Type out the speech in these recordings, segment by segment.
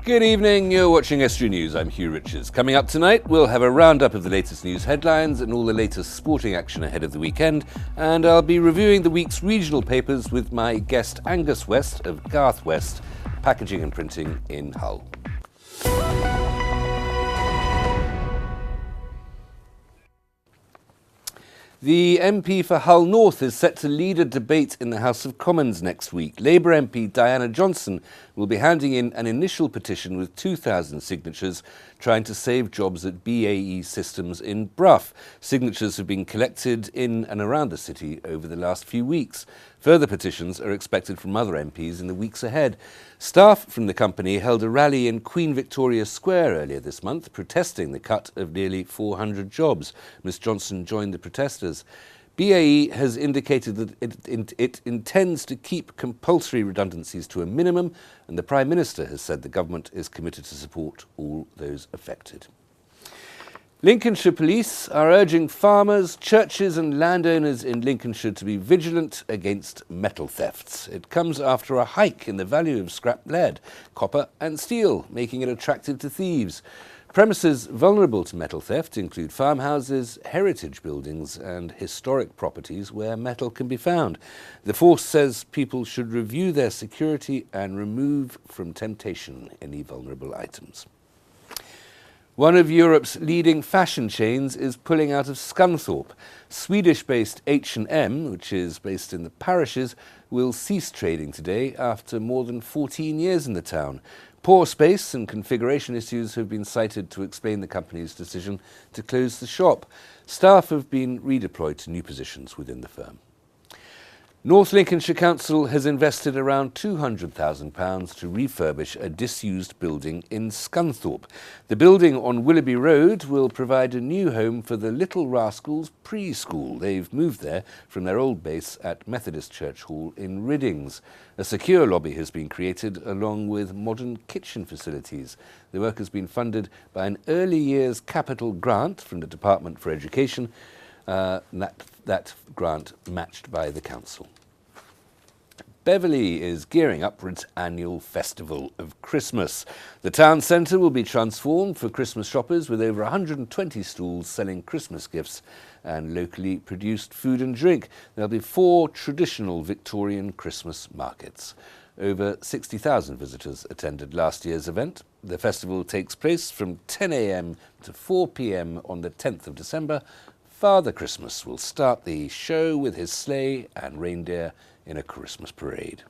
Good evening, you're watching Estuary News, I'm Hugh Riches. Coming up tonight, we'll have a roundup of the latest news headlines and all the latest sporting action ahead of the weekend, and I'll be reviewing the week's regional papers with my guest Angus West of Garth West, Packaging and Printing in Hull. The MP for Hull North is set to lead a debate in the House of Commons next week. Labour MP Diana Johnson will be handing in an initial petition with 2,000 signatures trying to save jobs at BAE Systems in Brough. Signatures have been collected in and around the city over the last few weeks. Further petitions are expected from other MPs in the weeks ahead. Staff from the company held a rally in Queen Victoria Square earlier this month, protesting the cut of nearly 400 jobs. Ms Johnson joined the protesters. BAE has indicated that it intends to keep compulsory redundancies to a minimum, and the Prime Minister has said the government is committed to support all those affected. Lincolnshire Police are urging farmers, churches and landowners in Lincolnshire to be vigilant against metal thefts. It comes after a hike in the value of scrap lead, copper and steel, making it attractive to thieves. Premises vulnerable to metal theft include farmhouses, heritage buildings and historic properties where metal can be found. The force says people should review their security and remove from temptation any vulnerable items. One of Europe's leading fashion chains is pulling out of Scunthorpe. Swedish-based H&M, which is based in the parishes, will cease trading today after more than 14 years in the town. Poor space and configuration issues have been cited to explain the company's decision to close the shop. Staff have been redeployed to new positions within the firm. North Lincolnshire Council has invested around £200,000 to refurbish a disused building in Scunthorpe. The building on Willoughby Road will provide a new home for the Little Rascals preschool. They've moved there from their old base at Methodist Church Hall in Riddings. A secure lobby has been created along with modern kitchen facilities. The work has been funded by an early years capital grant from the Department for Education, that grant matched by the council. Beverley is gearing up for its annual Festival of Christmas. The town centre will be transformed for Christmas shoppers with over 120 stalls selling Christmas gifts and locally produced food and drink. There'll be 4 traditional Victorian Christmas markets. Over 60,000 visitors attended last year's event. The festival takes place from 10 a.m. to 4 p.m. on the 10th of December. Father Christmas will start the show with his sleigh and reindeer in a Christmas parade.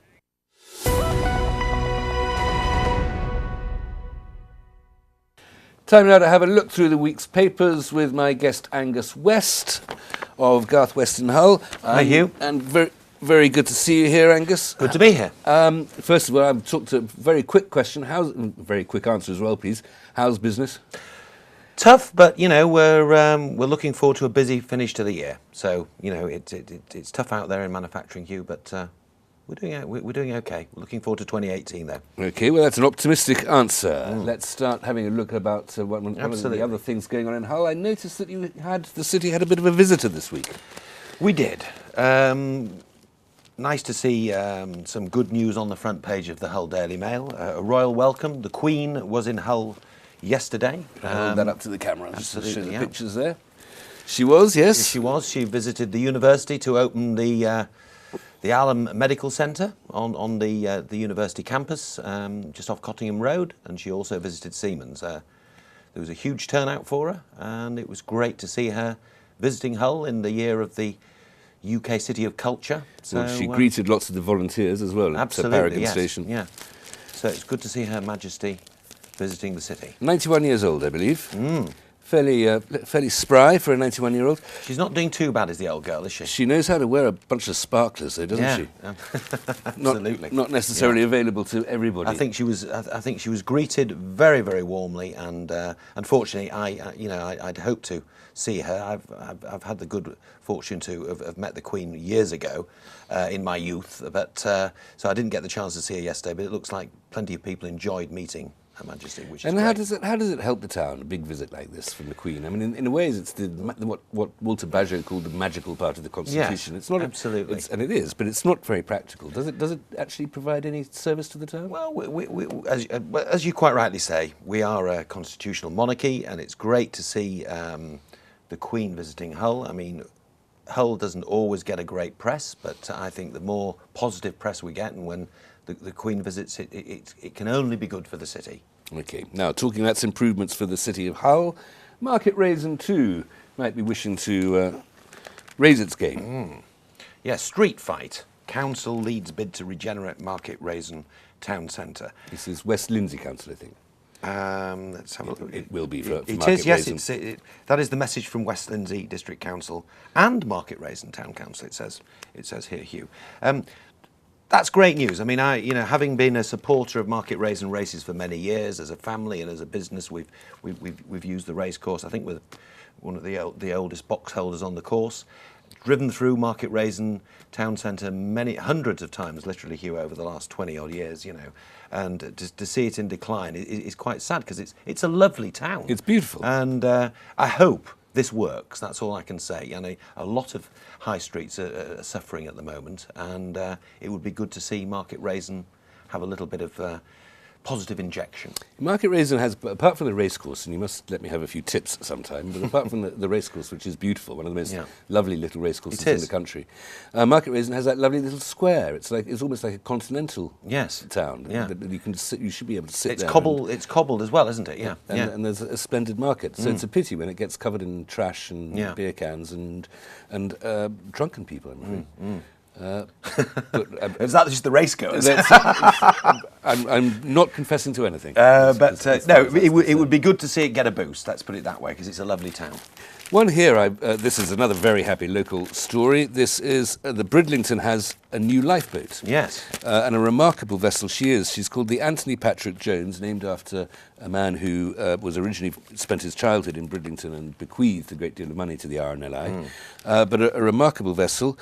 Time now to have a look through the week's papers with my guest Angus West of Garth West in Hull. Hi Hugh. And very good to see you here, Angus. Good to be here. First of all, I've talked a very quick question. Very quick answer as well, please. How's business? Tough, but you know we're looking forward to a busy finish to the year. So you know it's tough out there in manufacturing, Hugh, but we're doing okay. We're looking forward to 2018 though. Okay, well that's an optimistic answer. Let's start having a look about one of the other things going on in Hull. I noticed that the city had a bit of a visitor this week. We did. Nice to see some good news on the front page of the Hull Daily Mail. A royal welcome. The Queen was in Hull yesterday. Hold that up to the camera. Absolutely, just show the pictures there. She was, yes. She was. She visited the university to open the Alum Medical Centre on the university campus, just off Cottingham Road, and she also visited Siemens. There was a huge turnout for her, and it was great to see her visiting Hull in the year of the UK City of Culture. So well, she greeted lots of the volunteers as well at Paragon Station. Yeah. So it's good to see Her Majesty visiting the city. 91 years old, I believe. Fairly spry for a 91-year-old. She's not doing too bad as the old girl, is she? She knows how to wear a bunch of sparklers, though, doesn't she? Absolutely. Not necessarily available to everybody. I think she was greeted very, very warmly, and unfortunately, I'd hoped to see her. I've had the good fortune to have met the Queen years ago in my youth, but so I didn't get the chance to see her yesterday. But it looks like plenty of people enjoyed meeting Her Majesty, which is And great. how does it help the town, a big visit like this from the Queen? I mean, in a ways, it's what Walter Bagehot called the magical part of the Constitution. Yes, It's not absolutely. and it is, but it's not very practical. Does it actually provide any service to the town? Well, as you quite rightly say, we are a constitutional monarchy, and it's great to see the Queen visiting Hull. I mean, Hull doesn't always get a great press, but I think the more positive press we get, and when the Queen visits, it can only be good for the city. Okay, now talking about improvements for the city of Hull, Market Raisin too might be wishing to raise its game. Yeah, street fight. Council leads bid to regenerate Market Raisin town centre. This is West Lindsey Council, I think. Let's have a look. It will be for It Market is, yes. Raisin. That is the message from West Lindsey District Council and Market Raisin Town Council. It says here, Hugh. That's great news. I mean, having been a supporter of Market Raisin races for many years, as a family and as a business, we've used the racecourse. I think we're one of the oldest box holders on the course. Driven through Market Raisin town centre hundreds of times, literally, Hugh, over the last 20 odd years, and to see it in decline is quite sad, because it's a lovely town. It's beautiful, and I hope this works. That's all I can say. A lot of high streets are suffering at the moment, and it would be good to see Market Raisin have a little bit of positive injection. Market Raisin has, apart from the racecourse, and you must let me have a few tips sometime, but apart from the racecourse, which is beautiful, one of the most lovely little racecourses in the country, Market Raisin has that lovely little square. It's almost like a continental town. Yeah. You should be able to sit there. It's cobbled as well, isn't it? Yeah. And there's a splendid market. So it's a pity when it gets covered in trash and beer cans and drunken people, I'm afraid. But, is that just the race goers? I'm not confessing to anything. It would be good to see it get a boost, let's put it that way, because it's a lovely town. One here, this is another very happy local story. This is the Bridlington has a new lifeboat. Yes. And a remarkable vessel she is. She's called the Anthony Patrick Jones, named after a man who was originally spent his childhood in Bridlington and bequeathed a great deal of money to the RNLI. But a remarkable vessel.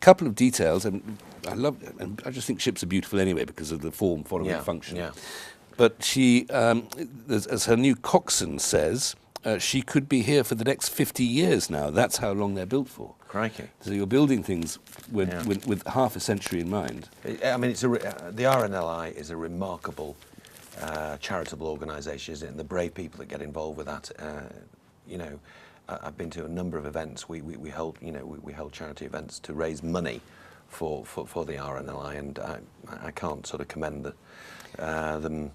Couple of details, and I just think ships are beautiful anyway because of the form following function. Yeah. But she, as her new coxswain says, she could be here for the next 50 years now. That's how long they're built for. Crikey. So you're building things with half a century in mind. The RNLI is a remarkable charitable organisation, isn't it? And the brave people that get involved with that, I've been to a number of events. We hold charity events to raise money for the RNLI, and I can't sort of commend them.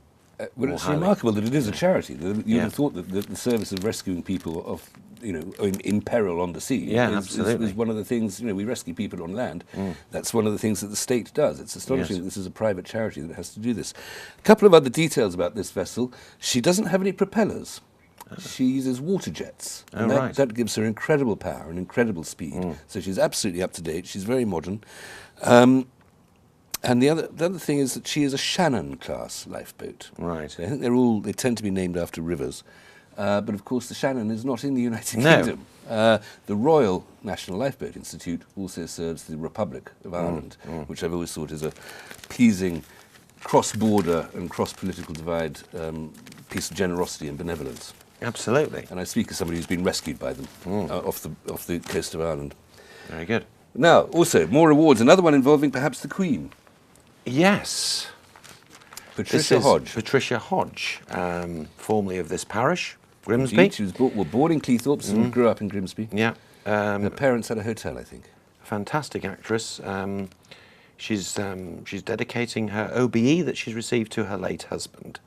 Well, it's remarkable that it is a charity. You'd have thought that the service of rescuing people in peril on the sea is one of the things. We rescue people on land. That's one of the things that the state does. It's astonishing that this is a private charity that has to do this. A couple of other details about this vessel. She doesn't have any propellers. She uses water jets, and that gives her incredible power and incredible speed. So she's absolutely up to date. She's very modern. And the other thing is that she is a Shannon-class lifeboat. Right. So I think they tend to be named after rivers. But of course the Shannon is not in the United Kingdom. The Royal National Lifeboat Institute also serves the Republic of Ireland, which I've always thought is a pleasing cross-border and cross-political divide piece of generosity and benevolence. Absolutely. And I speak as somebody who's been rescued by them off the coast of Ireland. Very good. Now, also, more awards. Another one involving perhaps the Queen. Yes. Patricia Hodge. Patricia Hodge, formerly of this parish, Grimsby. Indeed, she was born in Cleethorpes and grew up in Grimsby. Yeah. Her parents had a hotel, I think. Fantastic actress. She's dedicating her OBE that she's received to her late husband.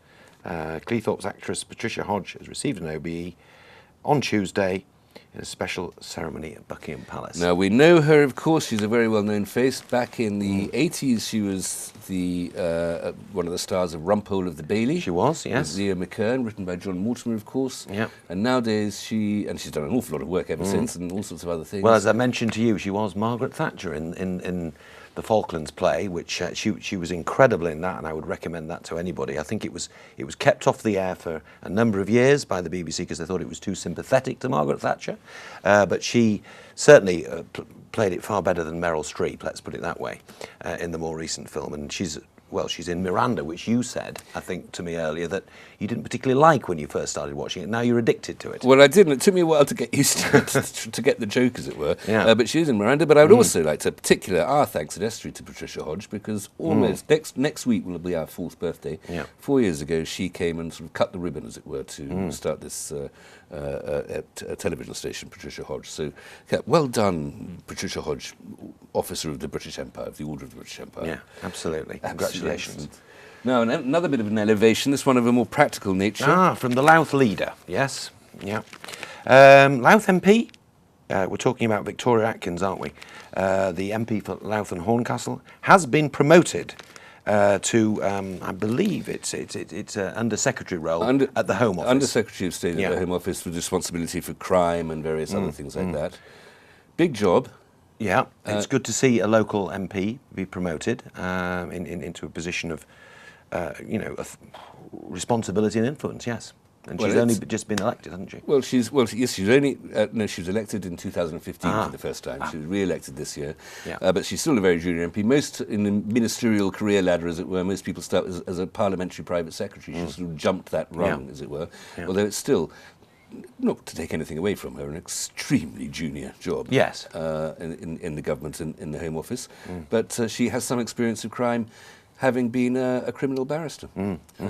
Cleethorpes actress Patricia Hodge has received an OBE on Tuesday in a special ceremony at Buckingham Palace. Now, we know her, of course. She's a very well-known face. Back in the 80s, she was one of the stars of Rumpole of the Bailey. She was, yes. With Leo McKern, written by John Mortimer, of course. Yeah. And nowadays, she's done an awful lot of work ever since, and all sorts of other things. Well, as I mentioned to you, she was Margaret Thatcher in the Falklands play, which she was incredible in that, and I would recommend that to anybody. I think it was kept off the air for a number of years by the BBC because they thought it was too sympathetic to Margaret Thatcher, but she certainly played it far better than Meryl Streep, let's put it that way, in the more recent film, and she's well, she's in Miranda, which you said, I think, to me earlier, that you didn't particularly like when you first started watching it. Now you're addicted to it. Well, I didn't. It took me a while to get used to it, to get the joke, as it were. Yeah. But she is in Miranda. But I would also like to particular our thanks at Estuary to Patricia Hodge, because almost next week will be our 4th birthday. Yeah. 4 years ago, she came and sort of cut the ribbon, as it were, to start this television station, Patricia Hodge. So, yeah, well done, Patricia Hodge, officer of the British Empire, of the Order of the British Empire. Yeah, absolutely. Congratulations. Excellent. Now, another bit of an elevation, this one of a more practical nature. From the Louth leader, yes. Yeah. Louth MP, we're talking about Victoria Atkins, aren't we? The MP for Louth and Horncastle has been promoted to, I believe it's Under Secretary role at the Home Office. Under Secretary of State at the Home Office, with responsibility for crime and various other things like that. Big job. Yeah, it's good to see a local MP be promoted into a position of, responsibility and influence. Yes, and she's only just been elected, hasn't she? Well, she's only she was elected in 2015 for the first time. She was re-elected this year, but she's still a very junior MP. Most in the ministerial career ladder, as it were, most people start as a parliamentary private secretary. She sort of jumped that rung, as it were. Although it's still, not to take anything away from her, an extremely junior job. Yes, in the government, in the Home Office, but she has some experience of crime, having been a criminal barrister.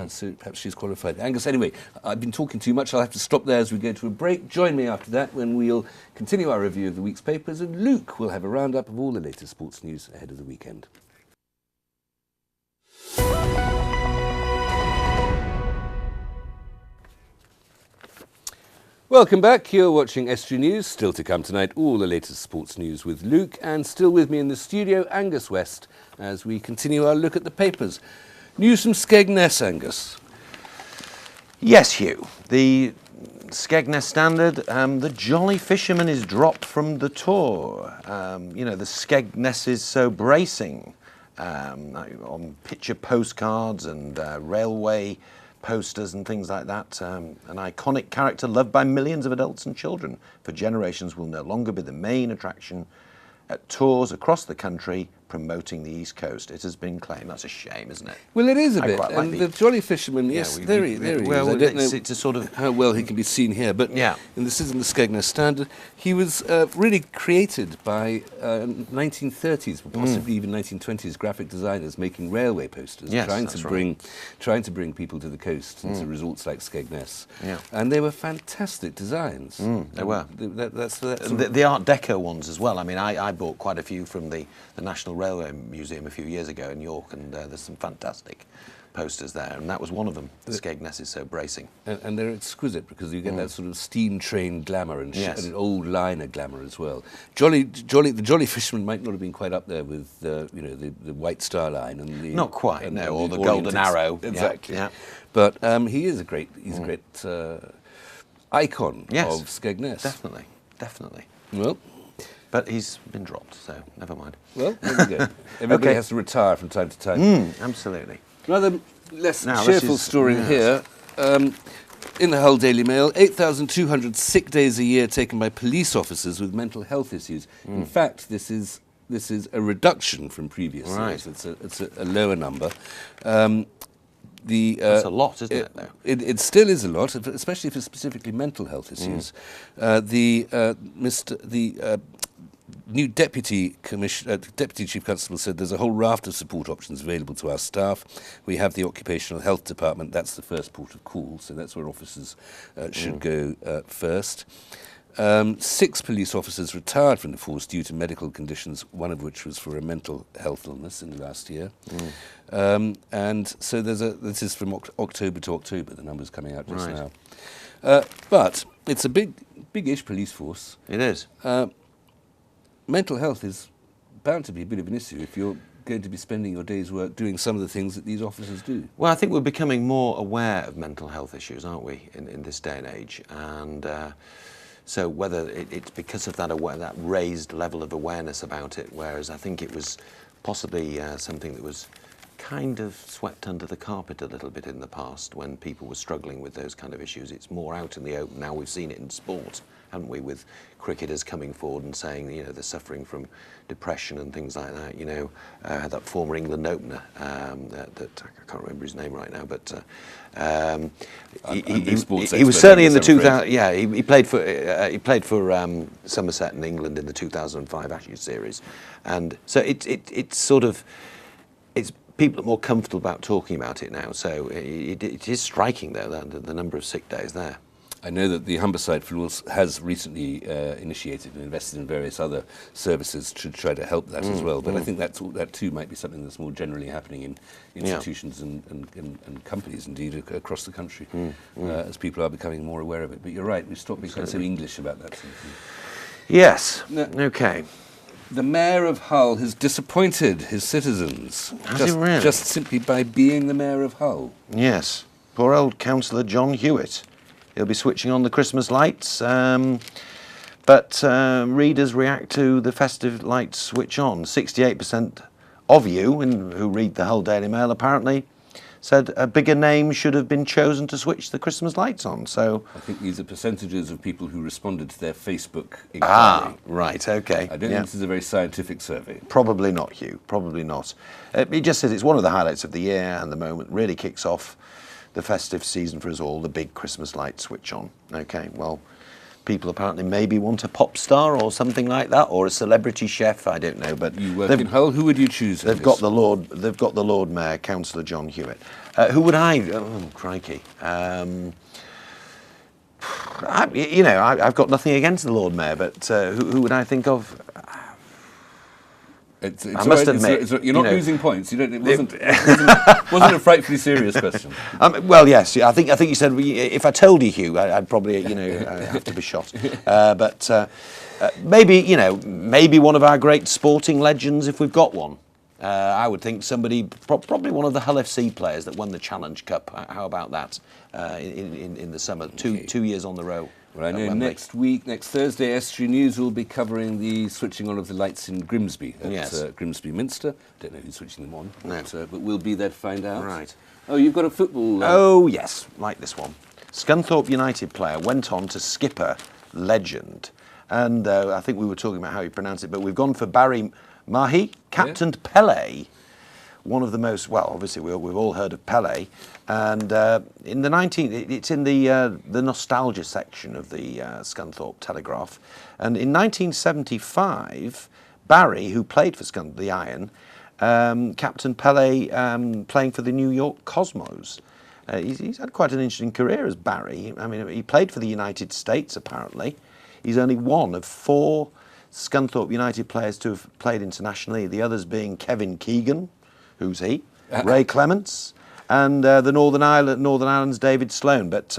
So perhaps she's qualified. Angus, anyway, I've been talking too much. I'll have to stop there as we go to a break. Join me after that when we'll continue our review of the week's papers, and Luke will have a roundup of all the latest sports news ahead of the weekend. Welcome back. You're watching Estuary News. Still to come tonight, all the latest sports news with Luke, and still with me in the studio, Angus West, as we continue our look at the papers. News from Skegness, Angus. Yes, Hugh. The Skegness Standard, the Jolly Fisherman is dropped from the tour. The Skegness is so bracing on picture postcards and railway posters and things like that. An iconic character loved by millions of adults and children for generations will no longer be the main attraction at tours across the country promoting the East Coast. It has been claimed. That's a shame, isn't it? Well, it is a bit. Quite like and the Jolly Fisherman, yes, there he is. Well, I don't know it's a sort of how well he can be seen here, but and this is in the Skegness Standard. He was really created by 1930s, possibly even 1920s graphic designers making railway posters, trying to bring people to the coast and to resorts like Skegness. And they were fantastic designs. They were. The Art Deco ones as well. I mean, I bought quite a few from the National Railway Museum a few years ago in York, and there's some fantastic posters there, and that was one of them. The Skegness is so bracing. And they're exquisite because you get that sort of steam train glamour and an old liner glamour as well. The Jolly Fisherman might not have been quite up there with the White Star Line and the not quite, or the Golden Arrow. Exactly. But he is a great icon of Skegness. Definitely. Well. But he's been dropped, so never mind. Well, there we go. Everybody has to retire from time to time. Absolutely. Another less cheerful story here. In the Hull Daily Mail, 8,200 sick days a year taken by police officers with mental health issues. In fact, this is a reduction from previous years. It's a lower number. That's a lot, isn't it, though? It still is a lot, especially for specifically mental health issues. The new deputy chief constable said there's a whole raft of support options available to our staff. We have the occupational health department. That's the first port of call, so that's where officers should go first. 6 police officers retired from the force due to medical conditions, one of which was for a mental health illness in the last year. And so this is from October to October, the numbers coming out just now. But it's a big-ish police force. It is. Mental health is bound to be a bit of an issue if you're going to be spending your day's work doing some of the things that these officers do. Well, I think we're becoming more aware of mental health issues, aren't we, in this day and age? And so whether it's because of that raised level of awareness about it, whereas I think it was possibly something that was kind of swept under the carpet a little bit in the past when people were struggling with those kind of issues. It's more out in the open now. We've seen it in sport, haven't we, with cricketers coming forward and saying, you know, they're suffering from depression and things like that. You know, that former England opener, that I can't remember his name right now, but he was certainly in the 2000. Yeah, he played for Somerset in England in the 2005 Ashes series, and so it's sort of, it's people are more comfortable about talking about it now. So it is striking though, the number of sick days there. I know that the Humberside Fools has recently initiated and invested in various other services to try to help that as well. But I think that too might be something that's more generally happening in institutions and companies, indeed, across the country, as people are becoming more aware of it. But you're right, we've stopped being so English about that sort of thing. Yes. Now, okay. The Mayor of Hull has disappointed his citizens. Has he really? Just simply by being the Mayor of Hull. Yes. Poor old Councillor John Hewitt. He'll be switching on the Christmas lights, but readers react to the festive lights switch on. 68% of you who read the Hull Daily Mail apparently said a bigger name should have been chosen to switch the Christmas lights on. So I think these are percentages of people who responded to their Facebook inquiry. Ah, right, okay. I don't think this is a very scientific survey. Probably not, Hugh, probably not. It just says it's one of the highlights of the year, and the moment really kicks off the festive season for us all, the big Christmas light switch on. Okay, well, people apparently maybe want a pop star or something like that, or a celebrity chef, I don't know, but you work in Hull, who would you choose? They've got the Lord Mayor, Councillor John Hewitt. Who would I? Oh, crikey. I've got nothing against the Lord Mayor, but who would I think of? I must admit, you're not losing points. It wasn't a frightfully serious question. Well, yes, I think you said if I told you, Hugh, I'd probably have to be shot. But maybe one of our great sporting legends, if we've got one. I would think somebody, probably one of the Hull FC players that won the Challenge Cup. How about that in the summer? Okay. 2 years on the row. Well, I know next Thursday, Estuary News will be covering the switching on of the lights in Grimsby at Grimsby Minster. Don't know who's switching them on, but we'll be there to find out. Right. Oh, you've got a football... Oh, yes, like this one. Scunthorpe United player went on to skipper legend. And I think we were talking about how you pronounce it, but we've gone for Barry Mahi, captained Pele. One of the most, well, obviously we've all heard of Pele, and it's in the nostalgia section of the Scunthorpe Telegraph, and in 1975, Barry, who played for the Iron, captained Pele, playing for the New York Cosmos. He's had quite an interesting career as Barry. I mean, he played for the United States apparently. He's only one of 4 Scunthorpe United players to have played internationally. The others being Kevin Keegan. Who's he? Ray Clements, and the Northern Ireland's David Sloan. But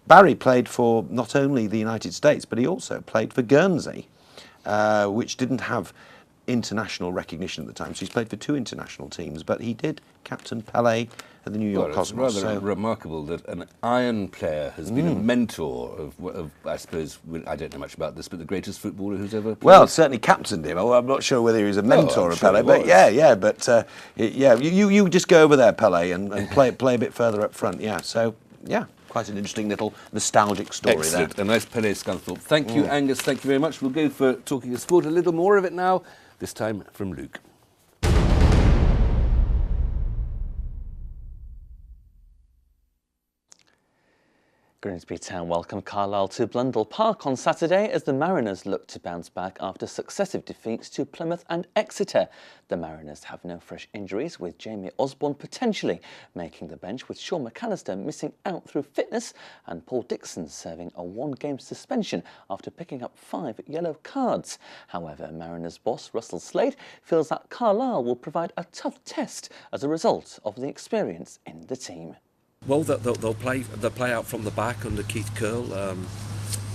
Barry played for not only the United States, but he also played for Guernsey, which didn't have international recognition at the time. So he's played for 2 international teams, but he did captain Pele at the New York Cosmos. It's rather remarkable that an Iron player has been a mentor of, I suppose, I don't know much about this, but the greatest footballer who's ever played. Well, certainly captained him. I'm not sure whether he was a mentor of Pele, but you just go over there, Pele, and play a bit further up front. Yeah, so yeah. Quite an interesting little nostalgic story. Excellent. there. A nice Pele Scunthorpe. Thank you, Angus. Thank you very much. We'll go for talking of sport, a little more of it now, this time from Luke. Grimsby Town welcomed Carlisle to Blundell Park on Saturday as the Mariners look to bounce back after successive defeats to Plymouth and Exeter. The Mariners have no fresh injuries, with Jamie Osborne potentially making the bench, with Sean McAllister missing out through fitness and Paul Dixon serving a 1-game suspension after picking up 5 yellow cards. However, Mariners boss Russell Slade feels that Carlisle will provide a tough test as a result of the experience in the team. Well, they'll play out from the back under Keith Curl.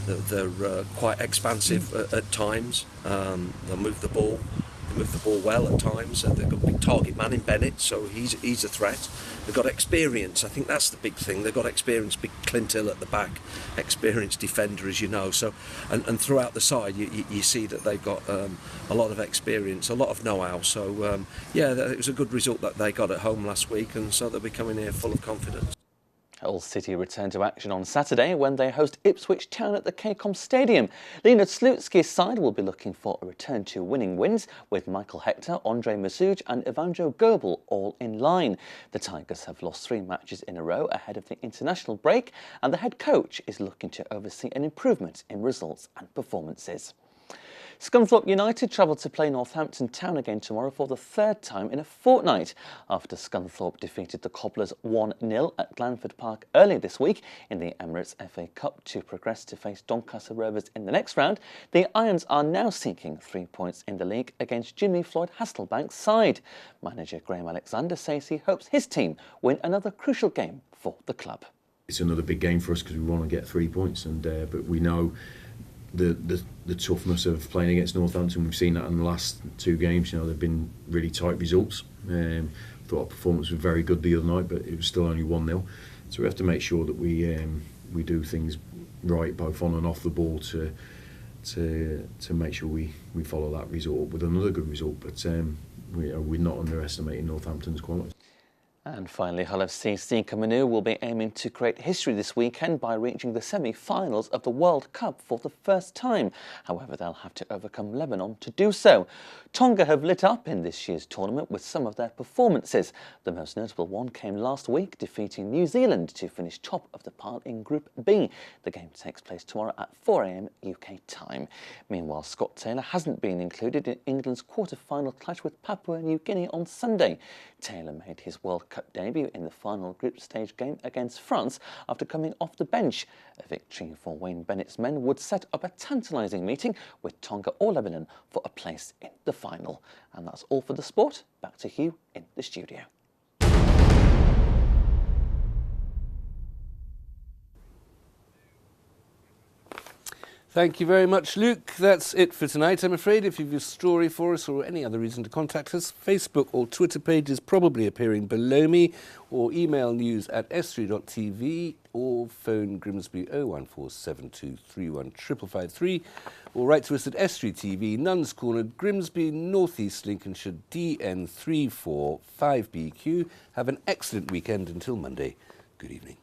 They're quite expansive at times. They'll move the ball move the ball well at times. They've got a big target man in Bennett, so he's a threat. They've got experience. I think that's the big thing. They've got experience. Big Clint Hill at the back, experienced defender, as you know. So, and throughout the side, you see that they've got a lot of experience, a lot of know-how. So, yeah, it was a good result that they got at home last week, and so they'll be coming here full of confidence. Hull City return to action on Saturday when they host Ipswich Town at the KCOM Stadium. Leonard Slutsky's side will be looking for a return to winning wins, with Michael Hector, Andre Masuj and Evandro Goebel all in line. The Tigers have lost 3 matches in a row ahead of the international break, and the head coach is looking to oversee an improvement in results and performances. Scunthorpe United travel to play Northampton Town again tomorrow for the 3rd time in a fortnight. After Scunthorpe defeated the Cobblers 1-0 at Glanford Park earlier this week in the Emirates FA Cup to progress to face Doncaster Rovers in the next round, the Irons are now seeking 3 points in the league against Jimmy Floyd Hasselbank's side. Manager Graham Alexander says he hopes his team win another crucial game for the club. It's another big game for us because we want to get 3 points, and but we know the toughness of playing against Northampton. We've seen that in the last 2 games. You know, they've been really tight results. Thought our performance was very good the other night, but it was still only 1-0. So we have to make sure that we do things right, both on and off the ball, to make sure we follow that result with another good result. But we're not underestimating Northampton's quality. And finally, Hull FC Seacombe will be aiming to create history this weekend by reaching the semi-finals of the World Cup for the first time. However, they'll have to overcome Lebanon to do so. Tonga have lit up in this year's tournament with some of their performances. The most notable one came last week, defeating New Zealand to finish top of the pile in Group B. The game takes place tomorrow at 4 AM UK time. Meanwhile, Scott Taylor hasn't been included in England's quarter-final clash with Papua New Guinea on Sunday. Taylor made his World Cup debut in the final group stage game against France after coming off the bench. A victory for Wayne Bennett's men would set up a tantalising meeting with Tonga or Lebanon for a place in the final. And that's all for the sport. Back to Hugh in the studio. Thank you very much, Luke. That's it for tonight, I'm afraid. If you have a story for us or any other reason to contact us, Facebook or Twitter page is probably appearing below me, or email news@estuary.tv, or phone Grimsby 01472315553, or write to us at Estuary TV, Nuns Corner, Grimsby, North East Lincolnshire, DN345BQ. Have an excellent weekend until Monday. Good evening.